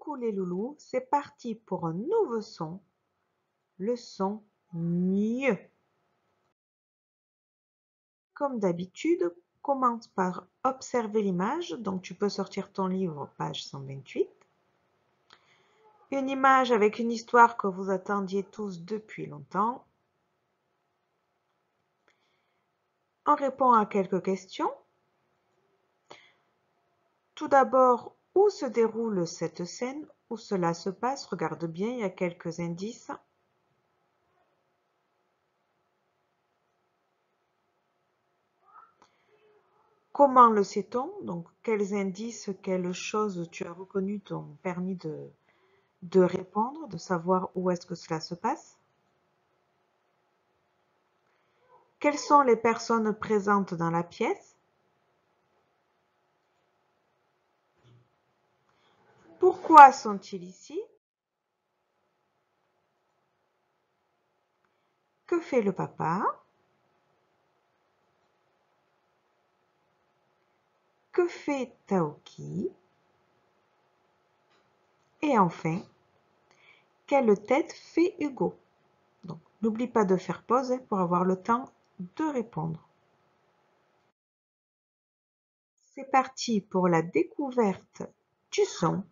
Coucou les loulous, c'est parti pour un nouveau son, le son gne. Comme d'habitude, commence par observer l'image, donc tu peux sortir ton livre, page 128. Une image avec une histoire que vous attendiez tous depuis longtemps. On répond à quelques questions. Tout d'abord, où se déroule cette scène? Où cela se passe? Regarde bien, il y a quelques indices. Comment le sait-on? Donc, quels indices, quelles choses tu as reconnues t'ont permis de répondre, de savoir où est-ce que cela se passe? Quelles sont les personnes présentes dans la pièce? Pourquoi sont-ils ici? Que fait le papa? Que fait Taoki? Et enfin, quelle tête fait Hugo? Donc, n'oublie pas de faire pause pour avoir le temps de répondre. C'est parti pour la découverte du son.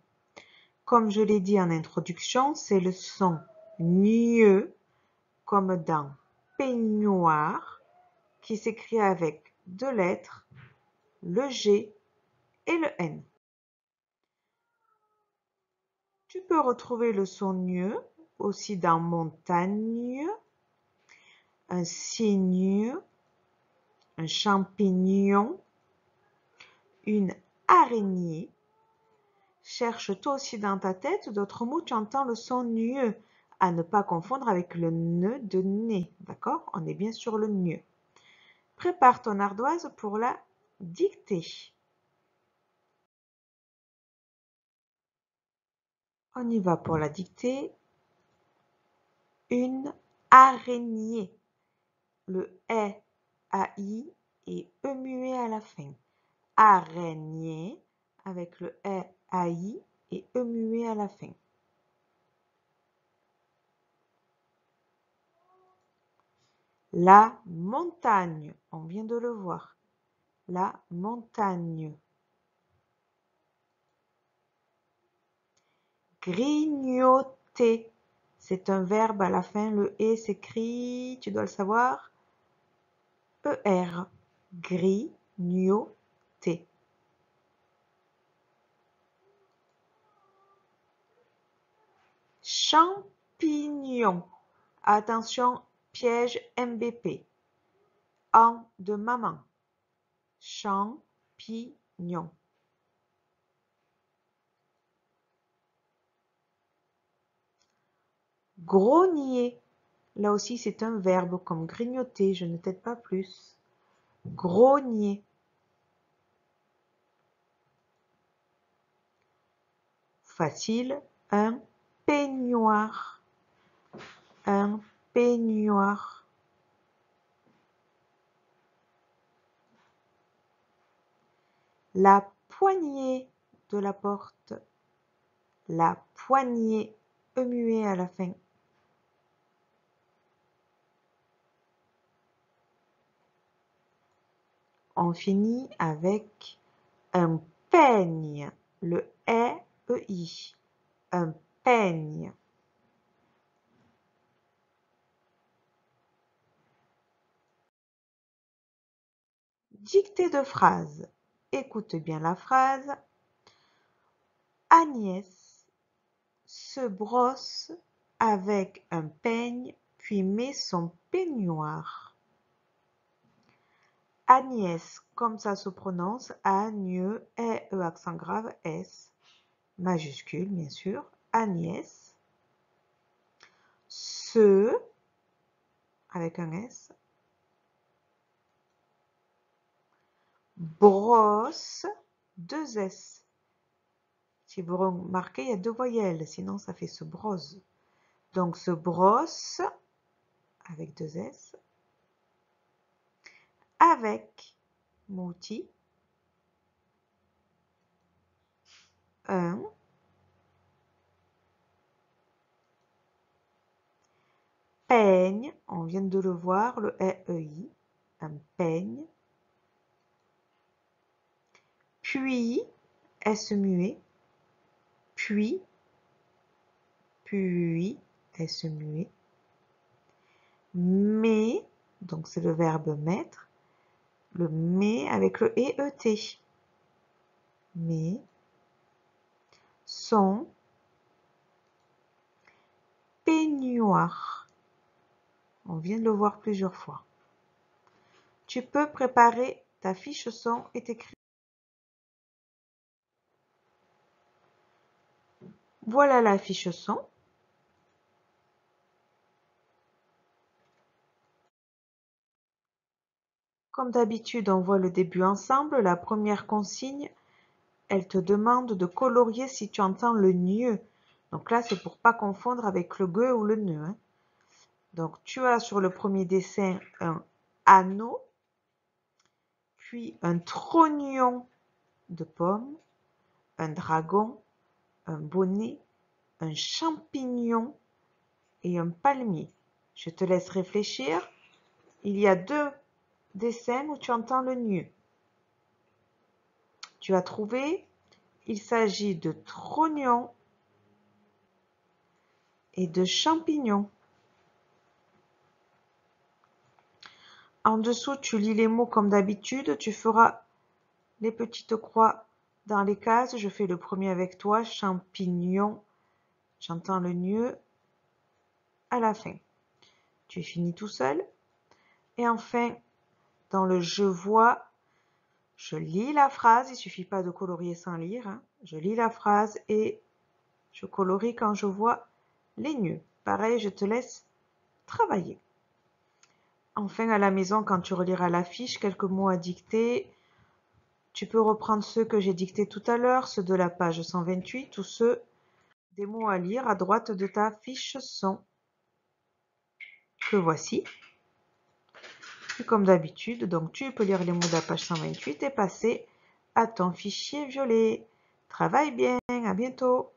Comme je l'ai dit en introduction, c'est le son gne, comme dans peignoir, qui s'écrit avec deux lettres, le G et le N. Tu peux retrouver le son gne aussi dans montagne, un cygne, un champignon, une araignée. Cherche toi aussi dans ta tête d'autres mots, tu entends le son gne, à ne pas confondre avec le ne de nez, d'accord? On est bien sur le gne. Prépare ton ardoise pour la dictée. On y va pour la dictée. Une araignée. Le A, AI et E muet à la fin. Araignée avec le AI et E muet à la fin. La montagne, on vient de le voir. La montagne. Grignoter, c'est un verbe à la fin, le « et » s'écrit, tu dois le savoir, ER. Grignoter. Champignon. Attention, piège MBP. En de maman. Champignon. Grogner. Là aussi, c'est un verbe comme grignoter, je ne t'aide pas plus. Grogner. Facile, un peignoir. Un peignoir. La poignée de la porte. La poignée, E muet à la fin. On finit avec un peigne, le E-E-I, un peigne. Dictée de phrase. Écoute bien la phrase. Agnès se brosse avec un peigne puis met son peignoir. Agnès, comme ça se prononce, A-N-E, E accent grave, S, majuscule bien sûr. Agnès se, avec un S, brosse, deux S. Si vous remarquez, il y a deux voyelles, sinon ça fait se brosse. Donc se brosse, avec deux S, avec mon outil, un peigne, on vient de le voir, le EI, un peigne. Puis, S muet, puis, S muet. Mais, donc c'est le verbe mettre, le mais avec le EET. Mais, son peignoir. On vient de le voir plusieurs fois. Tu peux préparer ta fiche son et t'écrire. Voilà la fiche son. Comme d'habitude, on voit le début ensemble. La première consigne, elle te demande de colorier si tu entends le gneu. Donc là, c'est pour pas confondre avec le gueux ou le nœud. Hein. Donc tu as sur le premier dessin un anneau, puis un trognon de pomme, un dragon, un bonnet, un champignon et un palmier. Je te laisse réfléchir. Il y a 2 dessins où tu entends le gneu. Tu as trouvé? Il s'agit de trognon et de champignons. En dessous, tu lis les mots comme d'habitude. Tu feras les petites croix dans les cases. Je fais le premier avec toi, champignon. J'entends le gneu à la fin. Tu finis tout seul. Et enfin, dans le je vois, je lis la phrase. Il ne suffit pas de colorier sans lire. Hein. Je lis la phrase et je colorie quand je vois les gneux. Pareil, je te laisse travailler. Enfin, à la maison, quand tu reliras la fiche, quelques mots à dicter. Tu peux reprendre ceux que j'ai dictés tout à l'heure, ceux de la page 128 ou ceux des mots à lire à droite de ta fiche son. Que voici. Et comme d'habitude, donc tu peux lire les mots de la page 128 et passer à ton fichier violet. Travaille bien, à bientôt.